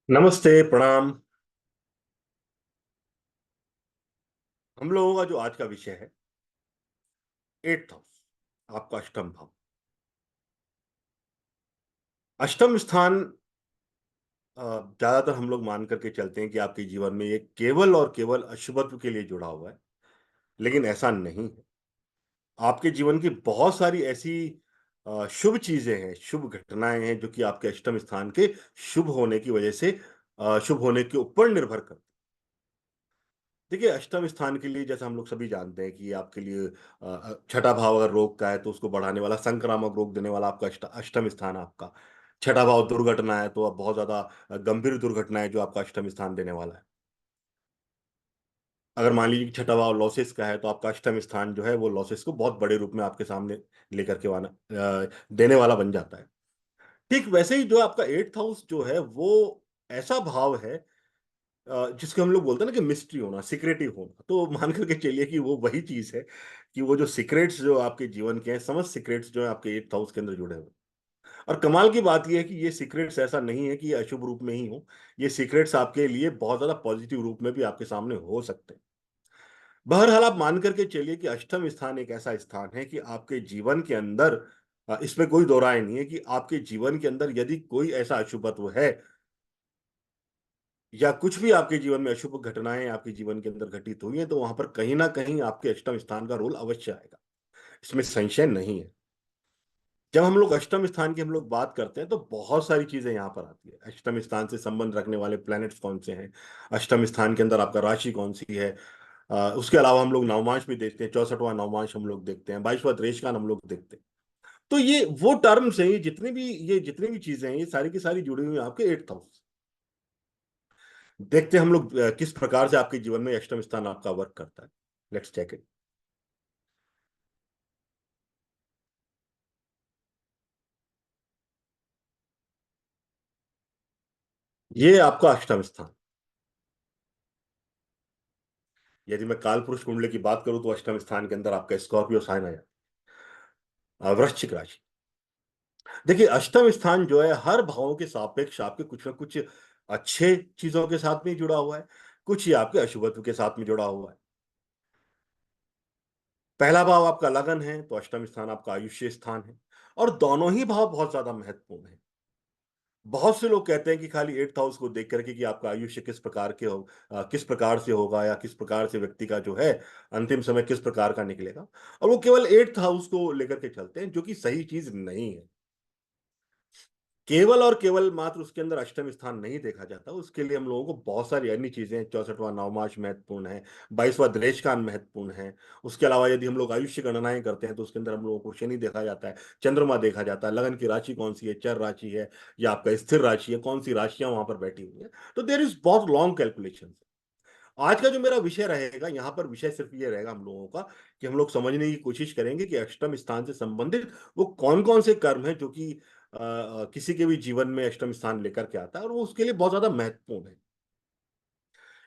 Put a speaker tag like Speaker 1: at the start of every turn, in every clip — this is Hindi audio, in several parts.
Speaker 1: नमस्ते, प्रणाम। हम लोगों का जो आज का विषय है, 8th हाउस, आपका अष्टम भाव। अष्टम स्थान ज्यादातर हम लोग मान करके चलते हैं कि आपके जीवन में ये केवल और केवल अशुभत्व के लिए जुड़ा हुआ है, लेकिन ऐसा नहीं है। आपके जीवन की बहुत सारी ऐसी शुभ चीजें हैं, शुभ घटनाएं हैं, जो कि आपके अष्टम स्थान के शुभ होने की वजह से शुभ होने के ऊपर निर्भर करती हैं। देखिए, अष्टम स्थान के लिए जैसा हम लोग सभी जानते हैं कि आपके लिए छठा भाव अगर रोग का है तो उसको बढ़ाने वाला, संक्रामक रोग देने वाला आपका अष्टम स्थान है आपका। छठा भाव दुर्घटना है तो अब बहुत ज्यादा गंभीर दुर्घटना है जो आपका अष्टम स्थान देने वाला है। अगर मान लीजिए कि छठा भाव लॉसेस का है तो आपका अष्टम स्थान जो है वो लॉसेस को बहुत बड़े रूप में आपके सामने लेकर के आना, देने वाला बन जाता है। ठीक वैसे ही जो आपका 8th हाउस जो है वो ऐसा भाव है जिसको हम लोग बोलते हैं ना कि मिस्ट्री होना, सिक्रेटिव होना। तो मान करके चलिए कि वो वही चीज है कि वो जो सीक्रेट्स जो आपके जीवन के हैं, समस्त सीक्रेट्स जो है आपके 8th हाउस के अंदर जुड़े हुए हैं। और कमाल की बात यह है कि ये सीक्रेट्स ऐसा नहीं है कि ये अशुभ रूप में ही हो। ये सीक्रेट्स आपके लिए बहुत ज्यादा पॉजिटिव रूप में भी आपके सामने हो सकते हैं। बहरहाल आप मान करके चलिए कि अष्टम स्थान एक ऐसा स्थान है कि आपके जीवन के अंदर, इसमें कोई दो राय नहीं है कि आपके जीवन के अंदर यदि कोई ऐसा अशुभत्व है या कुछ भी आपके जीवन में अशुभ घटनाएं आपके जीवन के अंदर घटित हुई है, तो वहां पर कहीं ना कहीं आपके अष्टम स्थान का रोल अवश्य आएगा। इसमें संशय नहीं है। जब हम लोग अष्टम स्थान की हम लोग बात करते हैं तो बहुत सारी चीजें यहाँ पर आती है। अष्टम स्थान से संबंध रखने वाले प्लैनेट्स कौन से हैं, अष्टम स्थान के अंदर आपका राशि कौन सी है। उसके अलावा हम लोग नवमांश भी देखते हैं, 64वां नवमांश हम लोग देखते हैं, 22वां त्रेशकान हम लोग देखते हैं। तो ये वो टर्म्स हैं, ये जितनी भी चीजें हैं, ये सारी की सारी जुड़ी हुई हैं आपके 8th हाउस। देखते हैं हम लोग किस प्रकार से आपके जीवन में अष्टम स्थान आपका वर्क करता है। Let's check it. ये आपका अष्टम स्थान। यदि मैं काल पुरुष कुंडली की बात करूं तो अष्टम स्थान के अंदर आपका स्कॉर्पियो साइन आ जाता है, वृश्चिक राशि। देखिए, अष्टम स्थान जो है हर भावों के सापेक्ष आपके कुछ ना कुछ अच्छे चीजों के साथ में जुड़ा हुआ है, कुछ ही आपके अशुभत्व के साथ में जुड़ा हुआ है। पहला भाव आपका लगन है तो अष्टम स्थान आपका आयुष्य स्थान है। और दोनों ही भाव बहुत ज्यादा महत्वपूर्ण है। बहुत से लोग कहते हैं कि खाली 8th हाउस को देख करके कि आपका आयुष्य किस प्रकार के हो, किस प्रकार से होगा, या किस प्रकार से व्यक्ति का जो है अंतिम समय किस प्रकार का निकलेगा। और वो केवल 8th हाउस को लेकर के चलते हैं, जो कि सही चीज नहीं है। केवल और केवल मात्र उसके अंदर अष्टम स्थान नहीं देखा जाता, उसके लिए हम लोगों को बहुत सारी अन्य चीजें, 64वां नवमास महत्वपूर्ण है, 22वां द्रेशकान महत्वपूर्ण है। उसके अलावा यदि हम लोग आयुष्य गणनाएं करते हैं तो उसके अंदर हम लोगों को शनि देखा जाता है, चंद्रमा देखा जाता है, लगन की राशि कौन सी है, चर राशि है या आपका स्थिर राशि है, कौन सी राशियां वहां पर बैठी हुई है। तो देर इज बहुत लॉन्ग कैलकुलेशन। आज का जो मेरा विषय रहेगा, यहाँ पर विषय सिर्फ ये रहेगा हम लोगों का कि हम लोग समझने की कोशिश करेंगे कि अष्टम स्थान से संबंधित वो कौन कौन से कर्म हैं जो कि किसी के भी जीवन में अष्टम स्थान लेकर के आता है, और वो उसके लिए बहुत ज्यादा महत्वपूर्ण है।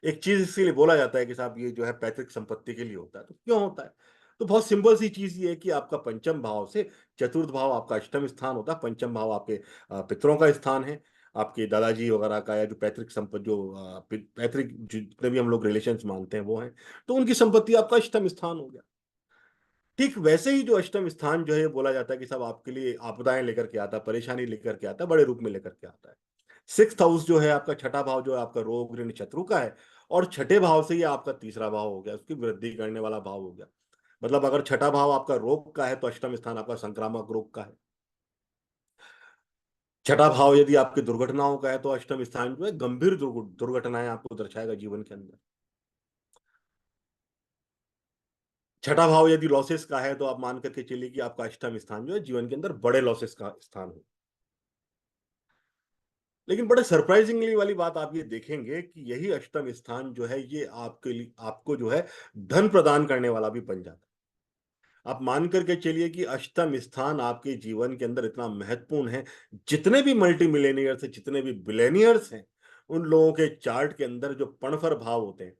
Speaker 1: एक चीज इसीलिए बोला जाता है कि साहब ये जो है पैतृक संपत्ति के लिए होता है। तो क्यों होता है? तो बहुत सिंपल सी चीज ये है कि आपका पंचम भाव से चतुर्थ भाव आपका अष्टम स्थान होता है। पंचम भाव आपके पितरों का स्थान है, आपके दादाजी वगैरह का, या जो पैतृक संपत्ति, जो पैतृक जितने भी हम लोग रिलेशंस मानते हैं वो हैं, तो उनकी संपत्ति आपका अष्टम स्थान हो गया। ठीक वैसे ही जो अष्टम स्थान जो है, बोला जाता है कि सब आपके लिए आपदाएं लेकर के आता है, परेशानी लेकर के आता है, बड़े रूप में लेकर के आता है। 6th हाउस जो है आपका, छठा भाव जो है आपका रोग ऋण शत्रु का है। और छठे भाव से ही आपका तीसरा भाव हो गया, उसकी वृद्धि करने वाला भाव हो गया। मतलब अगर छठा भाव आपका रोग का है तो अष्टम स्थान आपका संक्रामक रोग का है। छठा भाव यदि आपकी दुर्घटनाओं का है तो अष्टम स्थान जो है गंभीर दुर्घटनाएं आपको दर्शाएगा जीवन के अंदर। छठा भाव यदि लॉसेस का है तो आप मान करके चलिए कि आपका अष्टम स्थान जो है जीवन के अंदर बड़े लॉसेस का स्थान हो। लेकिन बड़े सरप्राइजिंगली वाली बात आप ये देखेंगे कि यही अष्टम स्थान जो है ये आपके लिए, आपको जो है धन प्रदान करने वाला भी बन जाता है। आप मान करके चलिए कि अष्टम स्थान आपके जीवन के अंदर इतना महत्वपूर्ण है। जितने भी मल्टी मिलेनियर्स हैं, जितने भी बिलेनियर्स हैं, उन लोगों के चार्ट के अंदर जो पणफर भाव होते हैं,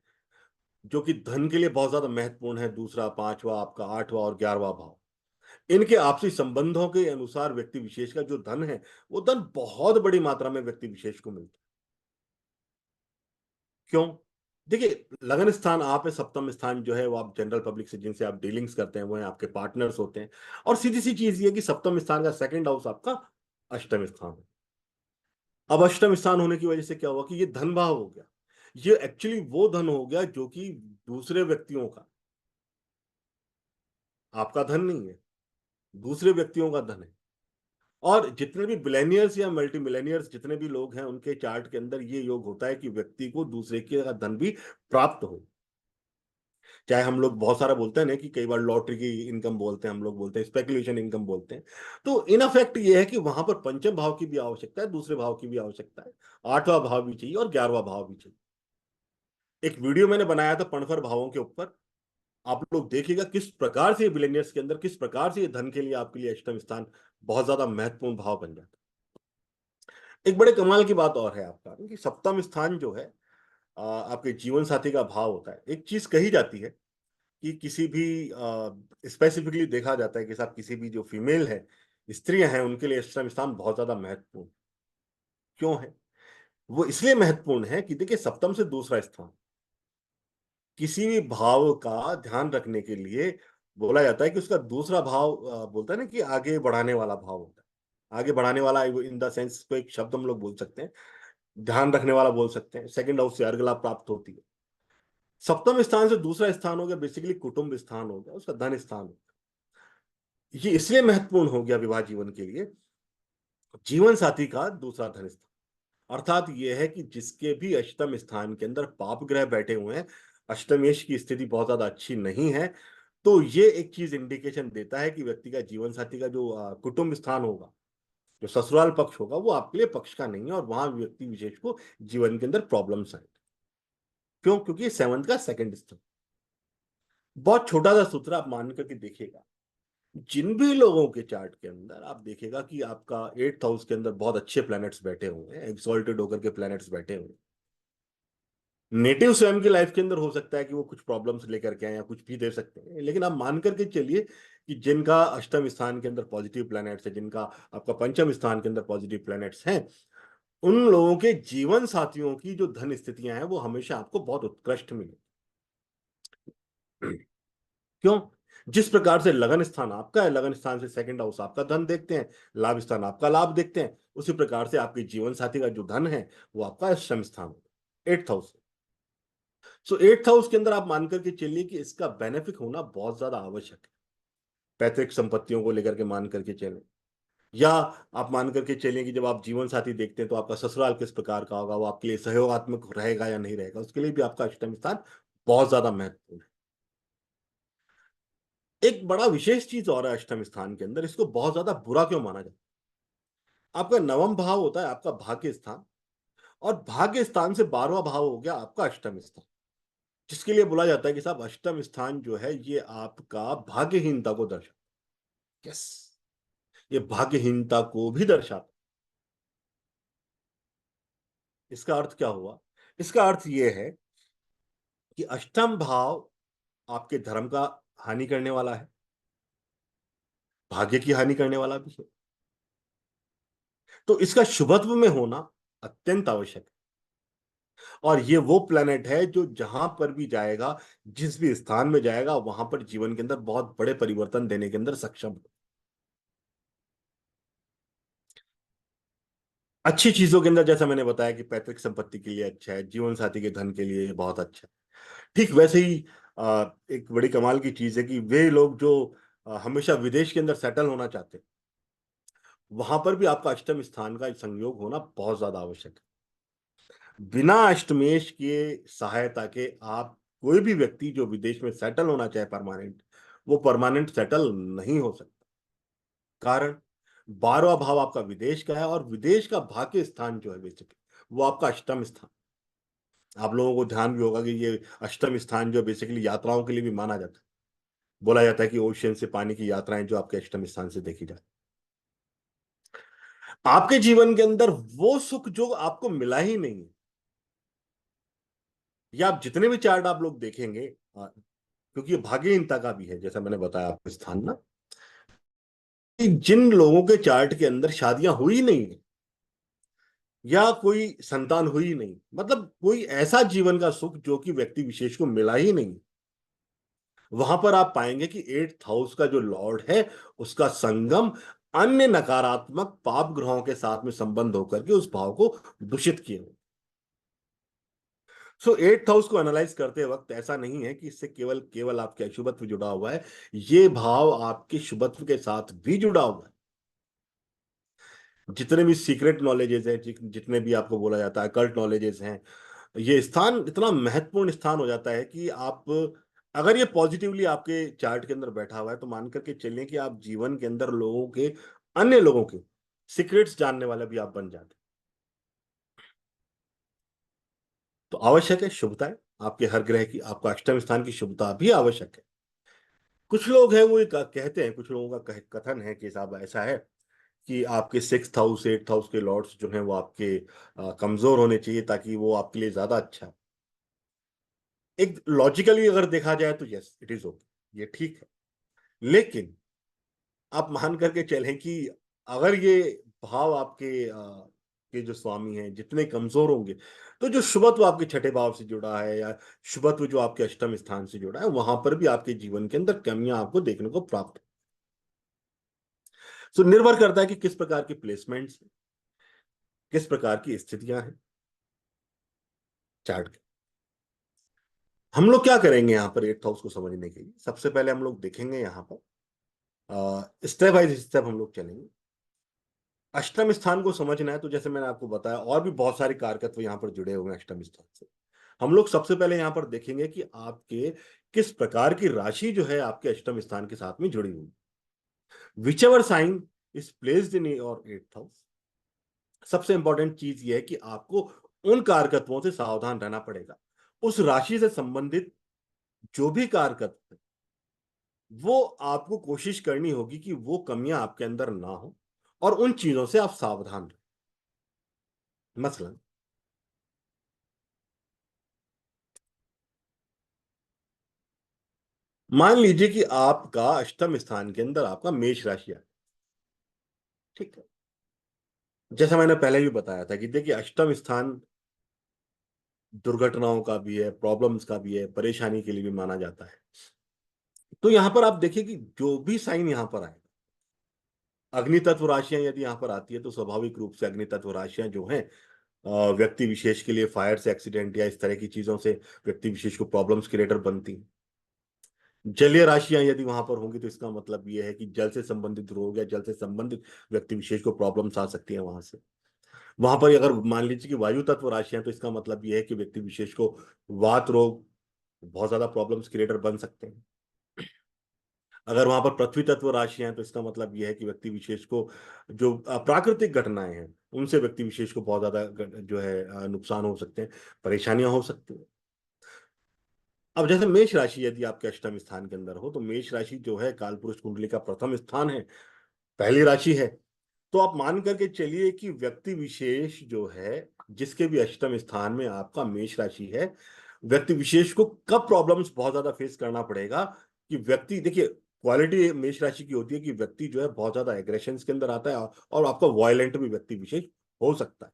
Speaker 1: जो कि धन के लिए बहुत ज्यादा महत्वपूर्ण है, दूसरा, पांचवा, आपका आठवां और 11वां भाव, इनके आपसी संबंधों के अनुसार व्यक्ति विशेष का जो धन है, वो धन बहुत बड़ी मात्रा में व्यक्ति विशेष को मिलता है। क्यों? देखिए, लगन स्थान आप है, सप्तम स्थान जो है वो आप जनरल पब्लिक से जिनसे आप डीलिंग्स करते हैं वो है आपके पार्टनर्स होते हैं। और सीधी सी चीज ये कि सप्तम स्थान का सेकंड हाउस आपका अष्टम स्थान है। अब अष्टम स्थान होने की वजह से क्या हुआ कि ये धन भाव हो गया। ये एक्चुअली वो धन हो गया जो कि दूसरे व्यक्तियों का, आपका धन नहीं है, दूसरे व्यक्तियों का धन है। और जितने भी बिलेनियर्स या मल्टी मिलेनियर्स जितने भी लोग हैं उनके चार्ट के अंदर ये योग होता है कि व्यक्ति को दूसरे के का धन भी प्राप्त हो। चाहे हम लोग बहुत सारा बोलते हैं ना कि कई बार लॉटरी की इनकम बोलते हैं, हम लोग बोलते हैं स्पेकुलेशन इनकम बोलते हैं। तो इन अफेक्ट ये है कि वहां पर पंचम भाव की भी आवश्यकता है, दूसरे भाव की भी आवश्यकता है, आठवां भाव भी चाहिए और 11वां भाव भी चाहिए। एक वीडियो मैंने बनाया था पणफर भावों के ऊपर, आप लोग देखिएगा किस प्रकार से बिलियनियर्स के अंदर किस प्रकार से ये धन के लिए आपके लिए अष्टम स्थान बहुत ज्यादा महत्वपूर्ण भाव बन जाता है। एक बड़े कमाल की बात और है आपका कि सप्तम स्थान जो है आपके जीवन साथी का भाव होता है। एक चीज कही जाती है कि किसी भी स्पेसिफिकली देखा जाता है कि साहब किसी भी जो फीमेल है, स्त्रियां हैं, उनके लिए अष्टम स्थान बहुत ज्यादा महत्वपूर्ण क्यों है? वो इसलिए महत्वपूर्ण है कि देखिए सप्तम से दूसरा स्थान किसी भी भाव का ध्यान रखने के लिए बोला जाता है कि उसका दूसरा भाव बोलता है ना कि आगे बढ़ाने वाला भाव होता है। आगे बढ़ाने वाला इन द सेंस को एक शब्द हम लोग बोल सकते हैं, ध्यान रखने वाला बोल सकते हैं। सेकंड हाउस से अर्गला प्राप्त होती है। सप्तम स्थान से दूसरा स्थान हो गया बेसिकली कुटुंब स्थान हो गया, उसका धन स्थान हो गया। ये इसलिए महत्वपूर्ण हो गया विवाह जीवन के लिए, जीवन साथी का दूसरा धन स्थान। अर्थात यह है कि जिसके भी अष्टम स्थान के अंदर पाप ग्रह बैठे हुए हैं, अष्टमेश की स्थिति बहुत ज्यादा अच्छी नहीं है, तो ये एक चीज इंडिकेशन देता है कि व्यक्ति का जीवन साथी का जो कुटुंब स्थान होगा, जो ससुराल पक्ष होगा, वो आपके लिए पक्ष का नहीं है और वहां व्यक्ति विशेष को जीवन के अंदर प्रॉब्लम्स आए। क्यों? क्योंकि सेवंथ का सेकंड स्थान। बहुत छोटा सा सूत्र आप मान करके देखिएगा, जिन भी लोगों के चार्ट के अंदर आप देखेगा कि आपका 8th हाउस के अंदर बहुत अच्छे प्लैनेट्स बैठे हुए हैं, एक्सॉल्टेड होकर के प्लैनेट्स बैठे हुए हैं, नेटिव स्वयं की लाइफ के अंदर हो सकता है कि वो कुछ प्रॉब्लम्स लेकर के आए या कुछ भी दे सकते हैं, लेकिन आप मान करके चलिए कि जिनका अष्टम स्थान के अंदर पॉजिटिव प्लैनेट्स है, जिनका आपका पंचम स्थान के अंदर पॉजिटिव प्लैनेट्स हैं, उन लोगों के जीवन साथियों की जो धन स्थितियां हैं वो हमेशा आपको बहुत उत्कृष्ट मिले। क्यों? जिस प्रकार से लगन स्थान आपका है, लगन स्थान से सेकंड हाउस आपका धन देखते हैं, लाभ स्थान आपका लाभ देखते हैं, उसी प्रकार से आपके जीवन साथी का जो धन है वो आपका अष्टम स्थान होगा, 8th हाउस। सो 8th हाउस के अंदर आप मान करके चलिए कि इसका बेनिफिट होना बहुत ज्यादा आवश्यक है। पैतृक संपत्तियों को लेकर के मान करके चलें, या आप मान करके चलिए कि जब आप जीवन साथी देखते हैं तो आपका ससुराल किस प्रकार का होगा, वो आपके लिए सहयोगात्मक रहेगा या नहीं रहेगा, उसके लिए भी आपका अष्टम स्थान बहुत ज्यादा महत्वपूर्ण है। एक बड़ा विशेष चीज और है अष्टम स्थान के अंदर, इसको बहुत ज्यादा बुरा क्यों माना जाता है? आपका नवम भाव होता है आपका भाग्य स्थान, और भाग्य स्थान से 12वां भाव हो गया आपका अष्टम स्थान, जिसके लिए बोला जाता है कि साहब अष्टम स्थान जो है ये आपका भाग्यहीनता को दर्शाता है। यस, ये भाग्यहीनता को भी दर्शाता है। इसका अर्थ क्या हुआ? इसका अर्थ ये है कि अष्टम भाव आपके धर्म का हानि करने वाला है, भाग्य की हानि करने वाला भी है। तो इसका शुभत्व में होना अत्यंत आवश्यक है। और ये वो प्लेनेट है जो जहां पर भी जाएगा, जिस भी स्थान में जाएगा, वहां पर जीवन के अंदर बहुत बड़े परिवर्तन देने के अंदर सक्षम है। अच्छी चीजों के अंदर जैसा मैंने बताया कि पैतृक संपत्ति के लिए अच्छा है, जीवन साथी के धन के लिए ये बहुत अच्छा है। ठीक वैसे ही एक बड़ी कमाल की चीज है कि वे लोग जो हमेशा विदेश के अंदर सेटल होना चाहते हैं, वहां पर भी आपका अष्टम स्थान का संयोग होना बहुत ज्यादा आवश्यक है। बिना अष्टमेश के सहायता के आप कोई भी व्यक्ति जो विदेश में सेटल होना चाहे परमानेंट, वो परमानेंट सेटल नहीं हो सकता। कारण 12वां भाव आपका विदेश का है, और विदेश का भाग्य स्थान जो है बेसिकली वो आपका अष्टम स्थान। आप लोगों को ध्यान भी होगा कि ये अष्टम स्थान जो बेसिकली यात्राओं के लिए भी माना जाता है। बोला जाता है कि ओशियन से पानी की यात्राएं जो आपके अष्टम स्थान से देखी जाए, आपके जीवन के अंदर वो सुख जो आपको मिला ही नहीं है, या आप जितने भी चार्ट आप लोग देखेंगे, क्योंकि ये भाग्यहीनता का भी है जैसा मैंने बताया आपको स्थान ना, कि जिन लोगों के चार्ट के अंदर शादियां हुई नहीं है, या कोई संतान हुई नहीं, मतलब कोई ऐसा जीवन का सुख जो कि व्यक्ति विशेष को मिला ही नहीं, वहां पर आप पाएंगे कि 8th हाउस का जो लॉर्ड है उसका संगम अन्य नकारात्मक पाप ग्रहों के साथ में संबंध होकर के उस भाव को दूषित किए। सो 8th हाउस को एनालाइज करते वक्त ऐसा नहीं है कि इससे केवल केवल आपके अशुभत्व जुड़ा हुआ है, ये भाव आपके शुभत्व के साथ भी जुड़ा हुआ है। जितने भी सीक्रेट नॉलेजेस हैं, जितने भी आपको बोला जाता है कल्ट नॉलेजेस हैं, ये स्थान इतना महत्वपूर्ण स्थान हो जाता है कि आप, अगर ये पॉजिटिवली आपके चार्ट के अंदर बैठा हुआ है तो मान करके चलिए कि आप जीवन के अंदर लोगों के, अन्य लोगों के सीक्रेट्स जानने वाला भी आप बन जाते हैं। तो आवश्यक है शुभताएं, आपके हर ग्रह की, आपका अष्टम स्थान की शुभता भी आवश्यक है। कुछ लोग हैं वो कहते हैं, कुछ लोगों का कथन है कि साहब ऐसा है कि आपके 6th हाउस 8th हाउस के लॉर्ड्स जो हैं वो आपके कमजोर होने चाहिए ताकि वो आपके लिए ज्यादा अच्छा है। एक लॉजिकली अगर देखा जाए तो यस इट इज ओके, ये ठीक है। लेकिन आप मान करके चलें कि अगर ये भाव आपके के जो स्वामी हैं जितने कमजोर होंगे, तो जो शुभत्व आपके छठे भाव से जुड़ा है या शुभत्व जो आपके अष्टम स्थान से जुड़ा है, वहां पर भी आपके जीवन के अंदर कमियां आपको देखने को प्राप्त। तो निर्भर करता है कि किस प्रकार की प्लेसमेंट्स, किस प्रकार की स्थितियां हैं चार्ट के। हम लोग क्या करेंगे यहाँ पर 8th हाउस को समझने के लिए, सबसे पहले हम लोग देखेंगे यहाँ पर स्टेप बाय स्टेप हम लोग चलेंगे। अष्टम स्थान को समझना है तो जैसे मैंने आपको बताया और भी बहुत सारे कारकत्व यहाँ पर जुड़े हुए हैं अष्टम स्थान से। हम लोग सबसे पहले यहाँ पर देखेंगे कि आपके किस प्रकार की राशि जो है आपके अष्टम स्थान के साथ में जुड़ी हुई, whichever sign is placed in your 8th house. सबसे इंपॉर्टेंट चीज ये है कि आपको उन कारकत्वों से सावधान रहना पड़ेगा। उस राशि से संबंधित जो भी कारकत्व है, वो आपको कोशिश करनी होगी कि वो कमियां आपके अंदर ना हो और उन चीजों से आप सावधान रहें। मसलन मान लीजिए कि आपका अष्टम स्थान के अंदर आपका मेष राशि है, ठीक है। जैसा मैंने पहले भी बताया था कि देखिए अष्टम स्थान दुर्घटनाओं का भी है, प्रॉब्लम्स का भी है, परेशानी के लिए भी माना जाता है। तो यहां पर आप देखिए कि जो भी साइन यहां पर आए, अग्नि तत्व राशियां यदि यहां पर आती है तो स्वाभाविक रूप से अग्नि तत्व राशियां जो हैं व्यक्ति विशेष के लिए फायर से एक्सीडेंट या इस तरह की चीजों से व्यक्ति विशेष को प्रॉब्लम्स क्रिएटर बनती हैं। जलीय राशियां यदि वहां पर होंगी तो इसका मतलब यह है कि जल से संबंधित रोग या जल से संबंधित व्यक्ति विशेष को प्रॉब्लम्स आ सकती है वहां से। वहां पर अगर मान लीजिए कि वायु तत्व राशियां, तो इसका मतलब यह है कि व्यक्ति विशेष को वात रोग, बहुत ज्यादा प्रॉब्लम्स क्रिएटर बन सकते हैं। अगर वहां पर पृथ्वी तत्व राशियां हैं तो इसका मतलब यह है कि व्यक्ति विशेष को जो प्राकृतिक घटनाएं हैं उनसे व्यक्ति विशेष को बहुत ज्यादा जो है नुकसान हो सकते हैं, परेशानियां हो सकती हैं। अब जैसे मेष राशि यदि आपके अष्टम स्थान के अंदर हो, तो मेष राशि जो है कालपुरुष कुंडली का प्रथम स्थान है, पहली राशि है। तो आप मान करके चलिए कि व्यक्ति विशेष जो है जिसके भी अष्टम स्थान में आपका मेष राशि है, व्यक्ति विशेष को कब प्रॉब्लम्स बहुत ज्यादा फेस करना पड़ेगा, कि व्यक्ति देखिए क्वालिटी मेष राशि की होती है कि व्यक्ति जो है बहुत ज्यादा एग्रेशन के अंदर आता है और आपका वायलेंट भी व्यक्ति विशेष हो सकता है।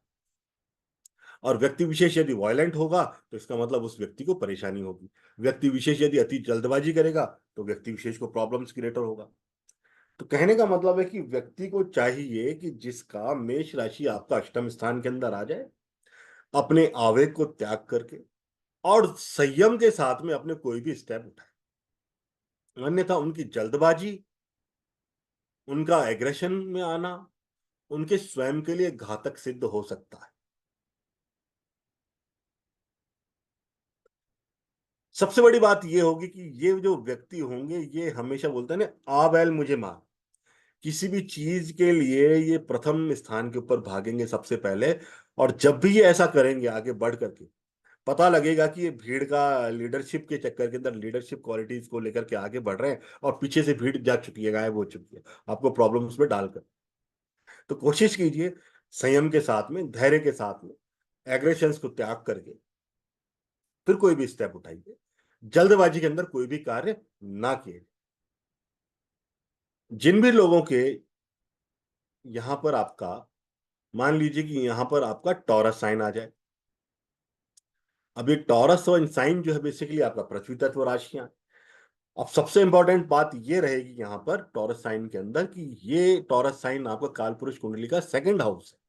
Speaker 1: और व्यक्ति विशेष यदि वायलेंट होगा तो इसका मतलब उस व्यक्ति को परेशानी होगी। व्यक्ति विशेष यदि अति जल्दबाजी करेगा तो व्यक्ति विशेष को प्रॉब्लम्स क्रिएटर होगा। तो कहने का मतलब है कि व्यक्ति को चाहिए कि जिसका मेष राशि आपका अष्टम स्थान के अंदर आ जाए, अपने आवेग को त्याग करके और संयम के साथ में अपने कोई भी स्टेप उठाए। अन्यथा उनकी जल्दबाजी, उनका एग्रेशन में आना उनके स्वयं के लिए घातक सिद्ध हो सकता है। सबसे बड़ी बात यह होगी कि ये जो व्यक्ति होंगे ये हमेशा बोलते हैं ना, आ बैल मुझे मार। किसी भी चीज के लिए ये प्रथम स्थान के ऊपर भागेंगे सबसे पहले। और जब भी ये ऐसा करेंगे आगे बढ़ करके, पता लगेगा कि ये भीड़ का लीडरशिप के चक्कर के अंदर लीडरशिप क्वालिटीज को लेकर के आगे बढ़ रहे हैं और पीछे से भीड़ जा चुकी है, गायब हो चुकी है आपको प्रॉब्लम्स में डालकर। तो कोशिश कीजिए संयम के साथ में, धैर्य के साथ में, एग्रेशंस को त्याग करके फिर कोई भी स्टेप उठाइए। जल्दबाजी के अंदर कोई भी कार्य ना किए। जिन भी लोगों के यहां पर आपका मान लीजिए कि यहाँ पर आपका टॉरस साइन आ जाए। अब ये टॉरस और साइन जो है बेसिकली आपका पृथ्वी तत्व राशियां। अब सबसे इंपॉर्टेंट बात ये रहेगी यहाँ पर टॉरस साइन के अंदर कि ये टॉरस साइन आपका कालपुरुष कुंडली का सेकंड हाउस है,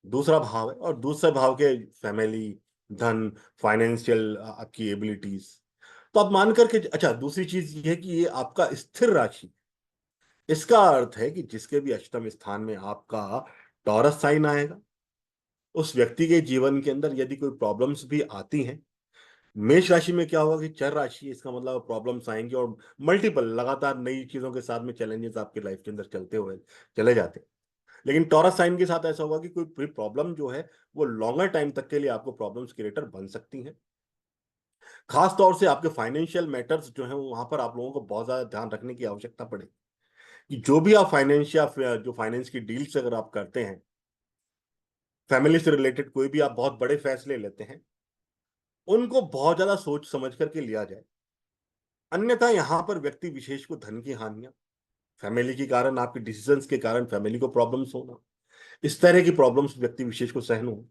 Speaker 1: दूसरा भाव है। और दूसरे भाव के फैमिली, धन, फाइनेंशियल आपकी एबिलिटीज। तो आप मान करके, अच्छा दूसरी चीज ये है कि ये आपका स्थिर राशि। इसका अर्थ है कि जिसके भी अष्टम स्थान में आपका टॉरस साइन आएगा, उस व्यक्ति के जीवन के अंदर यदि कोई प्रॉब्लम्स भी आती हैं। मेष राशि में क्या होगा कि चर राशि है, इसका मतलब प्रॉब्लम्स आएंगे और मल्टीपल लगातार नई चीजों के साथ में चैलेंजेस आपके लाइफ के अंदर चलते हुए चले जाते हैं। लेकिन टॉरस साइन के साथ ऐसा होगा कि कोई प्रॉब्लम जो है वो लॉन्गर टाइम तक के लिए आपको प्रॉब्लम्स क्रिएटर बन सकती हैं। खास तौर से आपके फाइनेंशियल मैटर्स जो है वहां पर आप लोगों को बहुत ज्यादा ध्यान रखने की आवश्यकता पड़ेगी कि जो भी आप फाइनेंस या जो फाइनेंस की डील्स अगर आप करते हैं, फैमिली से रिलेटेड कोई भी आप बहुत बड़े फैसले लेते हैं, उनको बहुत ज्यादा सोच समझ करके लिया जाए। अन्यथा यहां पर व्यक्ति विशेष को धन की हानियां, फैमिली के कारण, आपके डिसीजंस के कारण फैमिली को प्रॉब्लम्स होना, इस तरह की प्रॉब्लम्स व्यक्ति विशेष को सहन हो।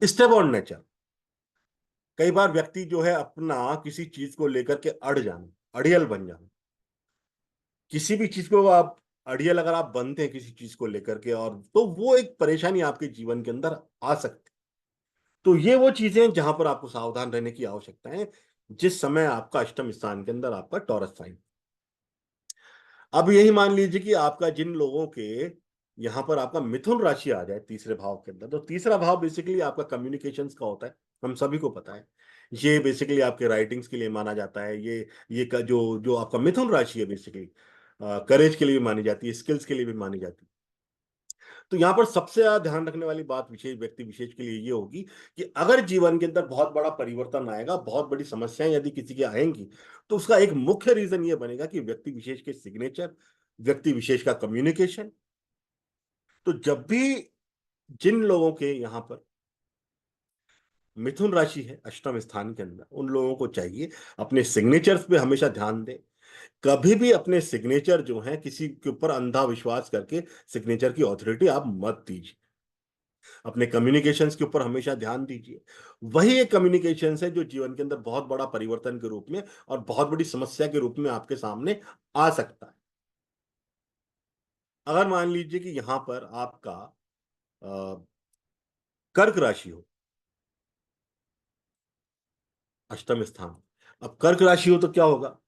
Speaker 1: स्टेप ऑन नेचर, कई बार व्यक्ति जो है अपना किसी चीज को लेकर के अड़ जाना, अड़ियल बन जाना। किसी भी चीज को आप अड़ियल अगर आप बनते हैं किसी चीज को लेकर के, और तो वो एक परेशानी आपके जीवन के अंदर आ सकती। तो ये वो चीजें हैं जहां पर आपको सावधान रहने की आवश्यकता है जिस समय आपका अष्टम स्थान के अंदर आपका टॉरस साइन। अब यही मान लीजिए कि आपका जिन लोगों के यहां पर आपका मिथुन राशि आ जाए तीसरे भाव के अंदर, तो तीसरा भाव बेसिकली आपका कम्युनिकेशंस का होता है, हम सभी को पता है। ये बेसिकली आपके राइटिंग्स के लिए माना जाता है। जो जो आपका मिथुन राशि है बेसिकली करेज के लिए भी मानी जाती है, स्किल्स के लिए भी मानी जाती है। तो यहाँ पर सबसे ज्यादा ध्यान रखने वाली बात विशेष व्यक्ति विशेष के लिए ये होगी कि अगर जीवन के अंदर बहुत बड़ा परिवर्तन आएगा, बहुत बड़ी समस्याएं यदि किसी की आएंगी, तो उसका एक मुख्य रीजन ये बनेगा कि व्यक्ति विशेष के सिग्नेचर, व्यक्ति विशेष का कम्युनिकेशन। तो जब भी जिन लोगों के यहाँ पर मिथुन राशि है अष्टम स्थान के अंदर, उन लोगों को चाहिए अपने सिग्नेचर्स पे हमेशा ध्यान दें। कभी भी अपने सिग्नेचर जो है किसी के ऊपर अंधा विश्वास करके सिग्नेचर की ऑथोरिटी आप मत दीजिए। अपने कम्युनिकेशंस के ऊपर हमेशा ध्यान दीजिए। वही एक कम्युनिकेशंस है जो जीवन के अंदर बहुत बड़ा परिवर्तन के रूप में और बहुत बड़ी समस्या के रूप में आपके सामने आ सकता है। अगर मान लीजिए कि यहां पर आपका अ, कर्क राशि हो अष्टम स्थान। अब कर्क राशि हो तो क्या होगा?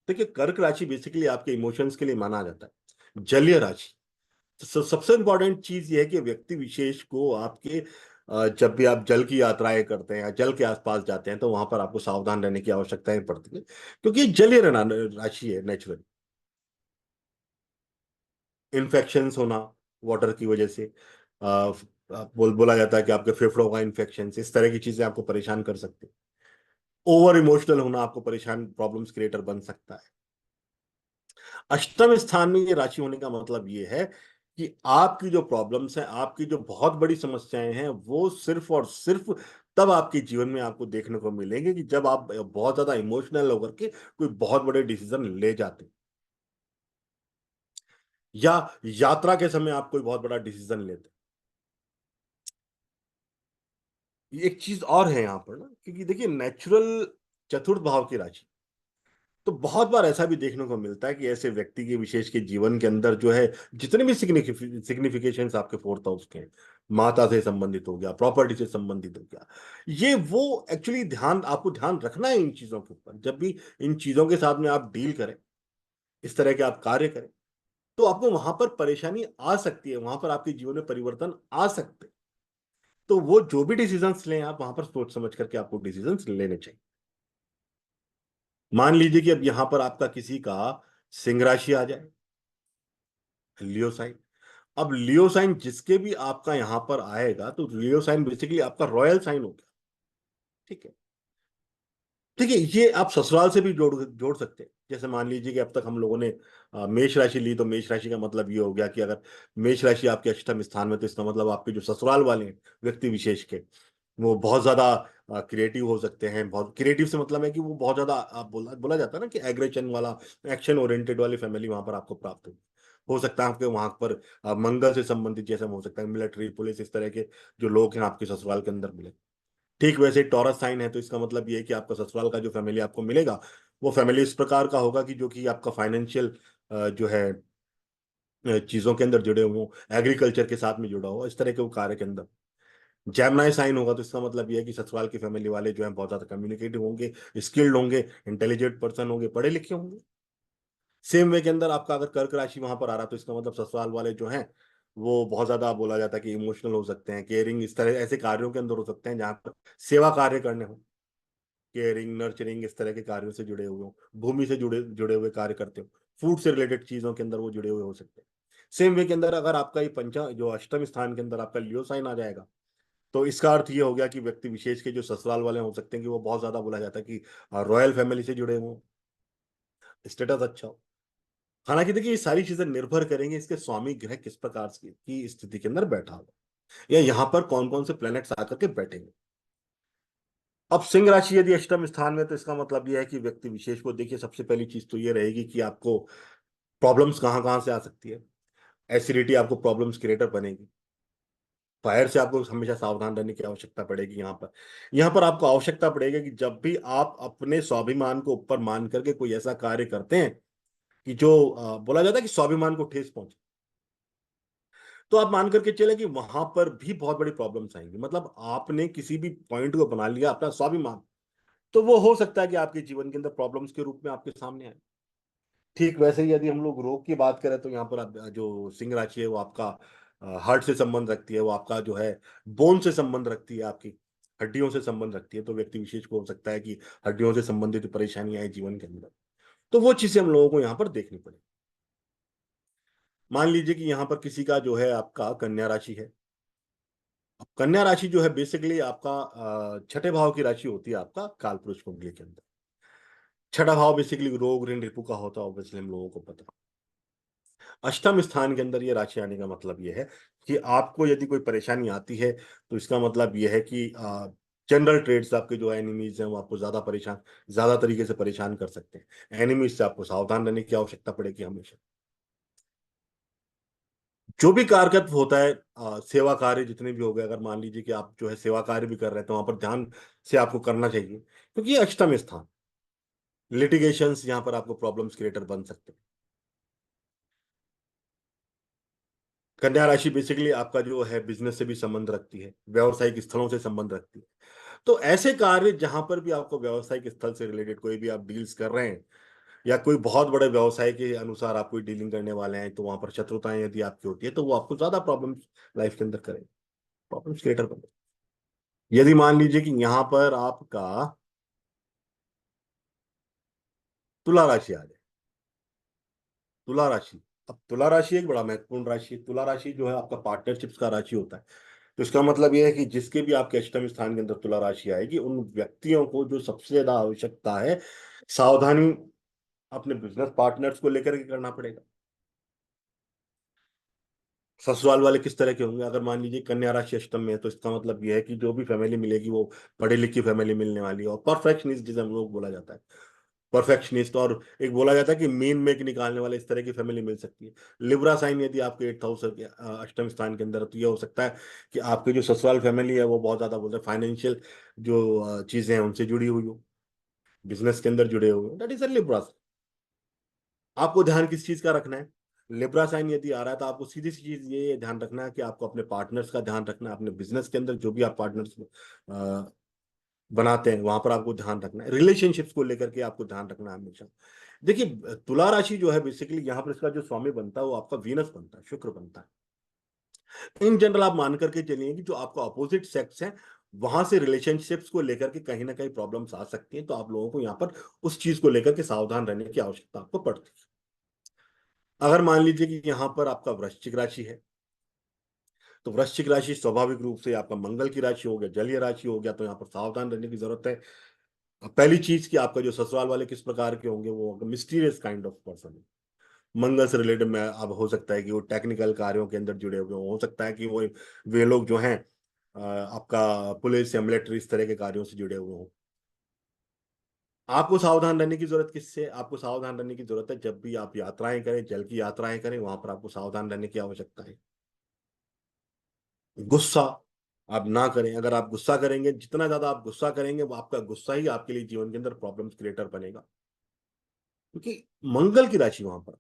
Speaker 1: देखिए कर्क राशि बेसिकली आपके इमोशंस के लिए माना जाता है, जलीय राशि। तो सबसे इंपॉर्टेंट चीज ये है कि व्यक्ति विशेष को आपके जब भी आप जल की यात्राएं करते हैं या जल के आसपास जाते हैं तो वहां पर आपको सावधान रहने की आवश्यकता पड़ती है, क्योंकि ये जलीय राशि है नेचुरल। इन्फेक्शंस होना वाटर की वजह से, बोला जाता है कि आपके फेफड़ों का इन्फेक्शन, इस तरह की चीजें आपको परेशान कर सकती हैं। ओवर इमोशनल होना आपको परेशान, प्रॉब्लम्स क्रिएटर बन सकता है। अष्टम स्थान में ये राशि होने का मतलब ये है कि आपकी जो प्रॉब्लम्स हैं, आपकी जो बहुत बड़ी समस्याएं हैं, वो सिर्फ और सिर्फ तब आपके जीवन में आपको देखने को मिलेंगे कि जब आप बहुत ज्यादा इमोशनल होकर के कोई बहुत बड़े डिसीजन ले जाते हैं, या यात्रा के समय आप कोई बहुत बड़ा डिसीजन लेते हैं। एक चीज और है यहाँ पर ना, क्योंकि देखिए नेचुरल चतुर्थ भाव की राशि, तो बहुत बार ऐसा भी देखने को मिलता है कि ऐसे व्यक्ति के विशेष के जीवन के अंदर जो है जितने भी सिग्निफिकेशंस आपके फोर्थ हाउस के हैं, माता से संबंधित हो गया, प्रॉपर्टी से संबंधित हो गया, ये वो एक्चुअली ध्यान आपको ध्यान रखना है इन चीजों के ऊपर। जब भी इन चीजों के साथ में आप डील करें, इस तरह के आप कार्य करें, तो आपको वहां पर परेशानी आ सकती है, वहां पर आपके जीवन में परिवर्तन आ सकते हैं। तो वो जो भी डिसीजंस लें आप वहां पर सोच समझ करके आपको डिसीजंस लेने चाहिए। मान लीजिए कि अब यहां पर आपका किसी का सिंह राशि आ जाए, लियो साइन। अब लियो साइन जिसके भी आपका यहां पर आएगा, तो लियो साइन बेसिकली आपका रॉयल साइन हो गया। ठीक है, ठीक है, ये आप ससुराल से भी जोड़ जोड़ सकते हैं। जैसे मान लीजिए कि अब तक हम लोगों ने मेष राशि ली, तो मेष राशि का मतलब ये हो गया कि अगर मेष राशि आपके अष्टम स्थान में, तो इसका मतलब आपके जो ससुराल वाले हैं व्यक्ति विशेष के, वो बहुत ज्यादा क्रिएटिव हो सकते हैं। बहुत क्रिएटिव से मतलब है कि वो बहुत ज्यादा बोला बोला जाता है ना कि एग्रेशन वाला, एक्शन ओरिएंटेड वाली फैमिली वहां पर आपको प्राप्त होगी। हो सकता है आपके वहां पर मंगल से संबंधित, जैसे हो सकता है मिलिट्री पुलिस इस तरह के जो लोग हैं आपके ससुराल के अंदर मिले। ठीक वैसे टॉरस साइन है तो इसका मतलब ये है कि आपका ससुराल का जो फैमिली आपको मिलेगा वो फैमिली इस प्रकार का होगा कि जो कि आपका फाइनेंशियल जो है चीजों के अंदर जुड़े हुए हों, एग्रीकल्चर के साथ में जुड़ा हो, इस तरह के वो कार्य के अंदर। जैमनाई साइन होगा तो इसका मतलब ये है कि ससुराल की फैमिली वाले जो है बहुत ज्यादा कम्युनिकेटिव होंगे, स्किल्ड होंगे, इंटेलिजेंट पर्सन होंगे, पढ़े लिखे होंगे। सेम वे के अंदर आपका अगर कर्क राशि वहां पर आ रहा तो इसका मतलब ससुराल वाले जो हैं वो बहुत ज्यादा बोला जाता है कि इमोशनल हो सकते हैं, केयरिंग, इस तरह ऐसे कार्यों के अंदर हो सकते हैं जहां पर सेवा कार्य करने हो, केयरिंग नर्चरिंग इस तरह के कार्यों से जुड़े हुए हो, भूमि से जुड़े जुड़े हुए कार्य करते हो, फूड से रिलेटेड चीजों के अंदर वो जुड़े हुए हो सकते हैं। सेम वे के अंदर अगर आपका ये पंचा जो अष्टम स्थान के अंदर आपका लियो साइन आ जाएगा तो इसका अर्थ ये हो गया कि व्यक्ति विशेष के जो ससुराल वाले हो सकते हैं कि वो बहुत ज्यादा बोला जाता है कि रॉयल फैमिली से जुड़े हुए, स्टेटस अच्छा हो। हालांकि देखिए ये सारी चीजें निर्भर करेंगे इसके स्वामी ग्रह किस प्रकार की स्थिति के अंदर बैठा हो, या यहाँ पर कौन कौन से प्लैनेट्स आकर के बैठेंगे। अब सिंह राशि यदि अष्टम स्थान में तो इसका मतलब यह है कि व्यक्ति विशेष को देखिए सबसे पहली चीज तो ये रहेगी कि आपको प्रॉब्लम्स कहाँ कहाँ से आ सकती है। एसिडिटी आपको प्रॉब्लम्स क्रिएटर बनेगी। फायर से आपको हमेशा सावधान रहने की आवश्यकता पड़ेगी। यहाँ पर आपको आवश्यकता पड़ेगी कि जब भी आप अपने स्वाभिमान को ऊपर मान करके कोई ऐसा कार्य करते हैं कि जो बोला जाता है कि स्वाभिमान को ठेस पहुंचे, तो आप मान करके चले कि वहां पर भी बहुत बड़ी प्रॉब्लम्स आएंगी। मतलब आपने किसी भी पॉइंट को बना लिया अपना स्वाभिमान, तो वो हो सकता है कि आपके जीवन के अंदर प्रॉब्लम्स के रूप में आपके सामने आए। ठीक वैसे ही यदि हम लोग रोग की बात करें तो यहाँ पर जो सिंह राशि है वो आपका हार्ट से संबंध रखती है, वो आपका जो है बोन से संबंध रखती है, आपकी हड्डियों से संबंध रखती है। तो व्यक्ति विशेष को हो सकता है कि हड्डियों से संबंधित परेशानी आए जीवन के अंदर, तो वो चीजें हम लोगों को यहाँ पर देखनी पड़े। मान लीजिए कि यहाँ पर किसी का जो है आपका कन्या राशि है। अब कन्या राशि जो है बेसिकली आपका छठे भाव की राशि होती है आपका काल पुरुष कुंडली के अंदर। छठा भाव बेसिकली रोग ऋण रिपु का होता है, ऑब्वियसली हम लोगों को पता है। अष्टम स्थान के अंदर ये राशि आने का मतलब ये है कि आपको यदि कोई परेशानी आती है तो इसका मतलब ये है कि जनरल ट्रेड्स आपके जो एनिमीज हैं वो आपको ज्यादा तरीके से परेशान कर सकते हैं। एनिमीज से आपको सावधान रहने की आवश्यकता पड़ेगी हमेशा। जो भी कारकत्व होता है सेवा कार्य जितने भी हो गए, अगर मान लीजिए कि आप जो है सेवा कार्य भी कर रहे हैं तो वहां पर ध्यान से आपको करना चाहिए, क्योंकि ये अष्टम स्थान, लिटिगेशंस यहाँ पर आपको प्रॉब्लम्स क्रिएटर बन सकते हैं। कन्या राशि बेसिकली आपका जो है बिजनेस से भी संबंध रखती है, व्यावसायिक स्थलों से संबंध रखती है। तो ऐसे कार्य जहां पर भी आपको व्यावसायिक स्थल से रिलेटेड कोई भी आप डील्स कर रहे हैं, या कोई बहुत बड़े व्यवसाय के अनुसार आप कोई डीलिंग करने वाले हैं, तो वहां पर शत्रुताएं यदि आपकी होती है तो वो आपको ज्यादा प्रॉब्लम्स लाइफ के अंदर करें, प्रॉब्लम्स क्रिएटर बने। यदि मान लीजिए कि यहाँ पर आपका तुला राशि आ जाए, तुला राशि, अब तुला राशि एक बड़ा महत्वपूर्ण राशि है। तुला राशि जो है आपका पार्टनरशिप्स का राशि होता है। तो इसका मतलब यह है कि जिसके भी आपके अष्टम स्थान के अंदर तुला राशि आएगी उन व्यक्तियों को जो सबसे ज्यादा आवश्यकता है सावधानी अपने बिजनेस पार्टनर्स को लेकर के करना पड़ेगा। ससुराल वाले किस तरह के होंगे, अगर मान लीजिए कन्या राशि अष्टम में है तो इसका मतलब यह है कि जो भी फैमिली मिलेगी वो पढ़ी लिखी फैमिली मिलने वाली है, और परफेक्शनिस्ट जिसे हम लोग बोला जाता है, परफेक्शनिस्ट, और एक बोला जाता है कि मीन मेक निकालने वाले, इस तरह की फैमिली मिल सकती है। लिब्रा साइन यदि आपके 8th हाउस अष्टम स्थान के अंदर है, तो ये हो सकता है कि आपकी जो ससुराल फैमिली है वो बहुत ज्यादा बोलते हैं फाइनेंशियल जो चीजें हैं उनसे जुड़ी हुई हो, बिजनेस के अंदर जुड़े हुए हो, दैट इज अ लिब्रा। आपको ध्यान किस चीज का रखना है, लिब्रा साइन यदि आ रहा है तो आपको सीधी सी चीज ये ध्यान रखना है कि आपको अपने पार्टनर्स का ध्यान रखना है। अपने बिजनेस के अंदर जो भी आप पार्टनर्स बनाते हैं वहां पर आपको ध्यान रखना है। रिलेशनशिप्स को लेकर के आपको ध्यान रखना है हमेशा। देखिए तुला राशि जो है बेसिकली यहाँ पर इसका जो स्वामी बनता है वो आपका वीनस बनता है, शुक्र बनता है। इन जनरल आप मान करके चलिए कि जो आपका अपोजिट सेक्स है वहां से रिलेशनशिप्स को लेकर के कहीं ना कहीं प्रॉब्लम्स आ सकती हैं, तो आप लोगों को यहाँ पर उस चीज को लेकर के सावधान रहने की आवश्यकता आपको पड़ती है। अगर मान लीजिए कि यहाँ पर आपका वृश्चिक राशि है, तो वृश्चिक राशि स्वाभाविक रूप से आपका मंगल की राशि हो गया, जलीय राशि हो गया, तो यहाँ पर सावधान रहने की जरूरत है। पहली चीज कि आपका जो ससुराल वाले किस प्रकार के होंगे, वो मिस्टीरियस काइंड ऑफ पर्सन है। मंगल से रिलेटेड में अब हो सकता है कि वो टेक्निकल कार्यों के अंदर जुड़े हुए हो सकता है कि वो वे लोग जो हैं आपका पुलिस या मिलिट्री इस तरह के कार्यों से जुड़े हुए हों। आपको सावधान रहने की जरूरत किससे? आपको सावधान रहने की जरूरत है जब भी आप यात्राएं करें, जल की यात्राएं करें, वहां पर आपको सावधान रहने की आवश्यकता है। गुस्सा आप ना करें। अगर आप गुस्सा करेंगे, जितना ज्यादा आप गुस्सा करेंगे, वो आपका गुस्सा ही आपके लिए जीवन के अंदर प्रॉब्लम्स क्रिएटर बनेगा, क्योंकि मंगल की राशि वहां पर।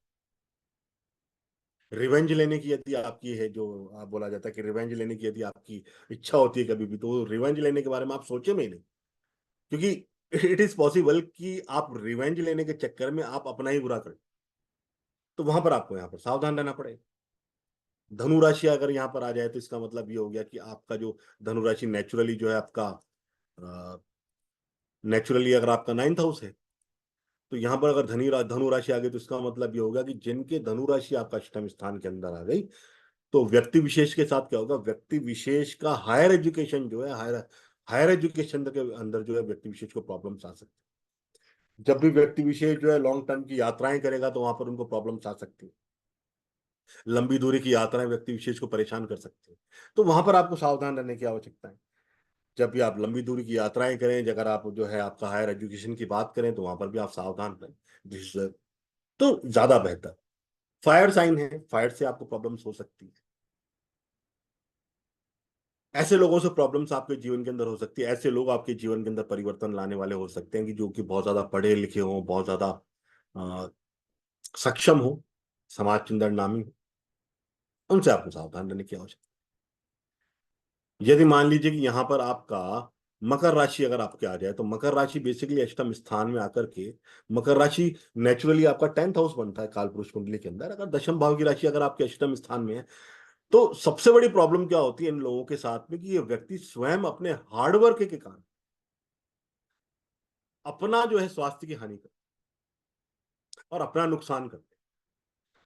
Speaker 1: रिवेंज लेने की यदि आपकी है, जो आप बोला जाता है कि रिवेंज लेने की यदि आपकी इच्छा होती है कभी भी, तो रिवेंज लेने के बारे में आप सोचे में ही नहीं, क्योंकि इट इज पॉसिबल कि आप रिवेंज लेने के चक्कर में आप अपना ही बुरा करें। तो वहां पर आपको यहाँ पर सावधान रहना पड़ेगा। धनु राशि अगर यहाँ पर आ जाए तो इसका मतलब ये हो गया कि आपका जो धनु राशि नेचुरली जो है आपका, नेचुरली अगर आपका नाइन्थ हाउस है, तो यहाँ पर अगर धनु राशि आ गई तो इसका मतलब ये होगा कि जिनके धनु राशि आपका अष्टम स्थान के अंदर आ गई, तो व्यक्ति विशेष के साथ क्या होगा, व्यक्ति विशेष का हायर एजुकेशन जो है, हायर हायर एजुकेशन के अंदर जो है व्यक्ति विशेष को प्रॉब्लम्स आ सकती है। जब भी व्यक्ति विशेष जो है लॉन्ग टर्म की यात्राएं करेगा तो वहां पर उनको प्रॉब्लम्स आ सकती है। लंबी दूरी की यात्राएं व्यक्ति विशेष को परेशान कर सकती है। तो वहां पर आपको सावधान रहने की आवश्यकता है। जब भी आप लंबी दूरी की यात्राएं करें, अगर आप जो है आपका हायर एजुकेशन की बात करें, तो वहां पर भी आप सावधान रहें। तो ज्यादा बेहतर। फायर साइन है, फायर से आपको प्रॉब्लम्स हो सकती है। ऐसे लोगों से प्रॉब्लम्स आपके जीवन के अंदर हो सकती है। ऐसे लोग आपके जीवन के अंदर परिवर्तन लाने वाले हो सकते हैं कि जो कि बहुत ज्यादा पढ़े लिखे हों, बहुत ज्यादा अ, सक्षम हो, समाज के अंदर नामी हो। उनसे आपको सावधान रहने की आवश्यकता है। यदि मान लीजिए कि यहाँ पर आपका मकर राशि अगर आपके आ जाए, तो मकर राशि बेसिकली अष्टम स्थान में आकर के, मकर राशि नेचुरली आपका टेंथ हाउस बनता है काल पुरुष कुंडली के अंदर। अगर दशम भाव की राशि अगर आपके अष्टम स्थान में है, तो सबसे बड़ी प्रॉब्लम क्या होती है इन लोगों के साथ में, कि ये व्यक्ति स्वयं अपने हार्डवर्क के कारण अपना जो है स्वास्थ्य की हानि करते और अपना नुकसान करते हैं।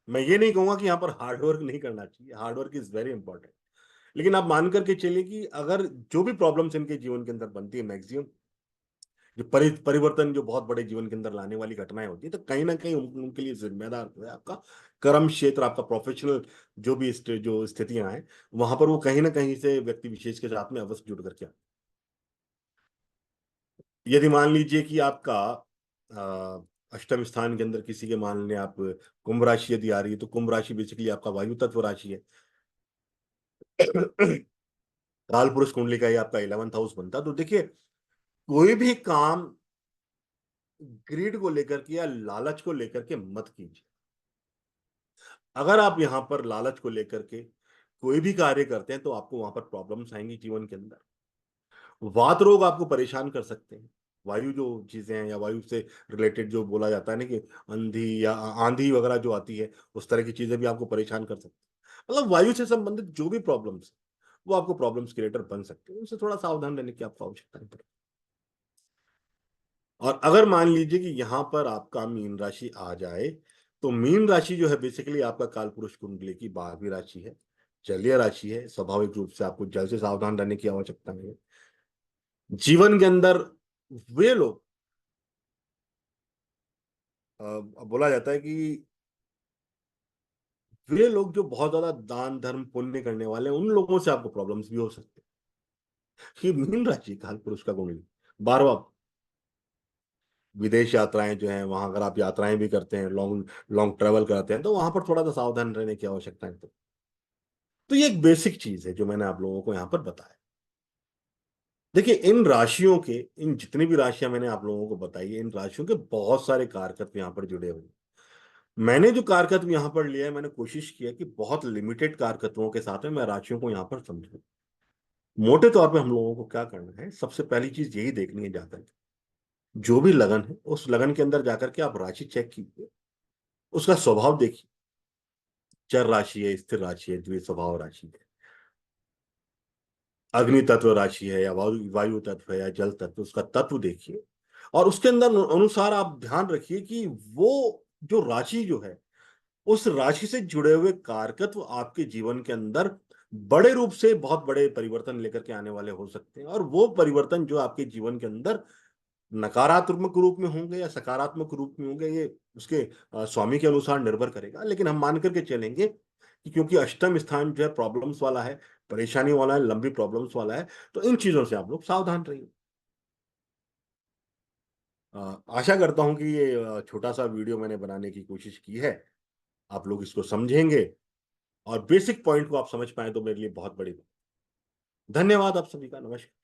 Speaker 1: मैं ये नहीं कहूंगा कि यहाँ पर हार्डवर्क नहीं करना चाहिए, हार्डवर्क इज वेरी इंपॉर्टेंट। लेकिन आप मान करके चलिए कि अगर जो भी प्रॉब्लम्स इनके जीवन के अंदर बनती है, मैक्सिमम जो परिवर्तन जो बहुत बड़े जीवन के अंदर लाने वाली घटनाएं होती है, तो कहीं ना कहीं उनके लिए जिम्मेदार जो है आपका कर्म क्षेत्र, आपका प्रोफेशनल जो भी जो स्थितियां हैं, वहां पर वो कहीं ना कहीं से व्यक्ति विशेष के साथ में अवश्य जुड़ करके यदि मान लीजिए कि आपका अष्टम स्थान के अंदर किसी के, मान लें आप कुंभ राशि यदि आ रही है, तो कुंभ राशि बेसिकली आपका वायु तत्व राशि है। काल पुरुष कुंडली का ही आपका 11th हाउस बनता है। तो देखिए, कोई भी काम ग्रीड को लेकर के या लालच को लेकर के मत कीजिए। अगर आप यहां पर लालच को लेकर के कोई भी कार्य करते हैं, तो आपको वहां पर प्रॉब्लम्स आएंगी जीवन के अंदर। वात रोग आपको परेशान कर सकते हैं। वायु जो चीजें हैं, या वायु से रिलेटेड जो बोला जाता है ना, कि अंधी या आंधी वगैरह जो आती है, उस तरह की चीजें भी आपको परेशान कर सकती है। मतलब वायु से संबंधित जो भी प्रॉब्लम्स, वो आपको प्रॉब्लम्स क्रिएटर बन सकते हैं। उनसे थोड़ा सावधान रहने की आपको आवश्यकता है। और अगर मान लीजिए कि यहाँ पर आपका मीन राशि आ जाए, तो मीन राशि जो है बेसिकली आपका कालपुरुष कुंडली की 12वीं राशि है, जलीय राशि है। स्वाभाविक रूप से आपको जल से सावधान रहने की आवश्यकता है। जीवन के अंदर वे लोग, बोला जाता है कि वे लोग जो बहुत ज्यादा दान धर्म पुण्य करने वाले हैं, उन लोगों से आपको प्रॉब्लम्स भी हो सकते हैं। ये मीन राशि काल पुरुष का कुंडली 12वां। विदेश यात्राएं जो हैं, वहां अगर आप यात्राएं भी करते हैं, लॉन्ग लॉन्ग ट्रेवल करते हैं, तो वहां पर थोड़ा सा सावधान रहने की आवश्यकता है। तो ये एक बेसिक चीज है जो मैंने आप लोगों को यहाँ पर बताया। देखिए, इन राशियों के, इन जितनी भी राशियां मैंने आप लोगों को बताई है, इन राशियों के बहुत सारे कारकत्व यहाँ पर जुड़े हुए हैं। मैंने जो कारकत्व यहाँ पर लिया है, मैंने कोशिश किया कि बहुत लिमिटेड कारकत्वों के साथ में मैं राशियों को यहाँ पर समझूं। मोटे तौर पे हम लोगों को क्या करना है, सबसे पहली चीज यही देखनी है, जाकर के जो भी लगन है, उस लगन के अंदर जाकर के आप राशि चेक कीजिए, उसका स्वभाव देखिए। चर राशि है, स्थिर राशि है, द्वि स्वभाव राशि है, अग्नि तत्व राशि है, या वायु वायु तत्व है, या जल तत्व, उसका तत्व देखिए। और उसके अंदर अनुसार आप ध्यान रखिए कि वो जो राशि जो है, उस राशि से जुड़े हुए कारकत्व आपके जीवन के अंदर बड़े रूप से बहुत बड़े परिवर्तन लेकर के आने वाले हो सकते हैं। और वो परिवर्तन जो आपके जीवन के अंदर नकारात्मक रूप में होंगे या सकारात्मक रूप में होंगे, ये उसके स्वामी के अनुसार निर्भर करेगा। लेकिन हम मान करके चलेंगे कि क्योंकि अष्टम स्थान जो है प्रॉब्लम्स वाला है, परेशानी वाला है, लंबी प्रॉब्लम्स वाला है, तो इन चीजों से आप लोग सावधान रहिए। आशा करता हूं कि ये छोटा सा वीडियो मैंने बनाने की कोशिश की है, आप लोग इसको समझेंगे और बेसिक पॉइंट को आप समझ पाए तो मेरे लिए बहुत बड़ी बात। धन्यवाद आप सभी का। नमस्कार।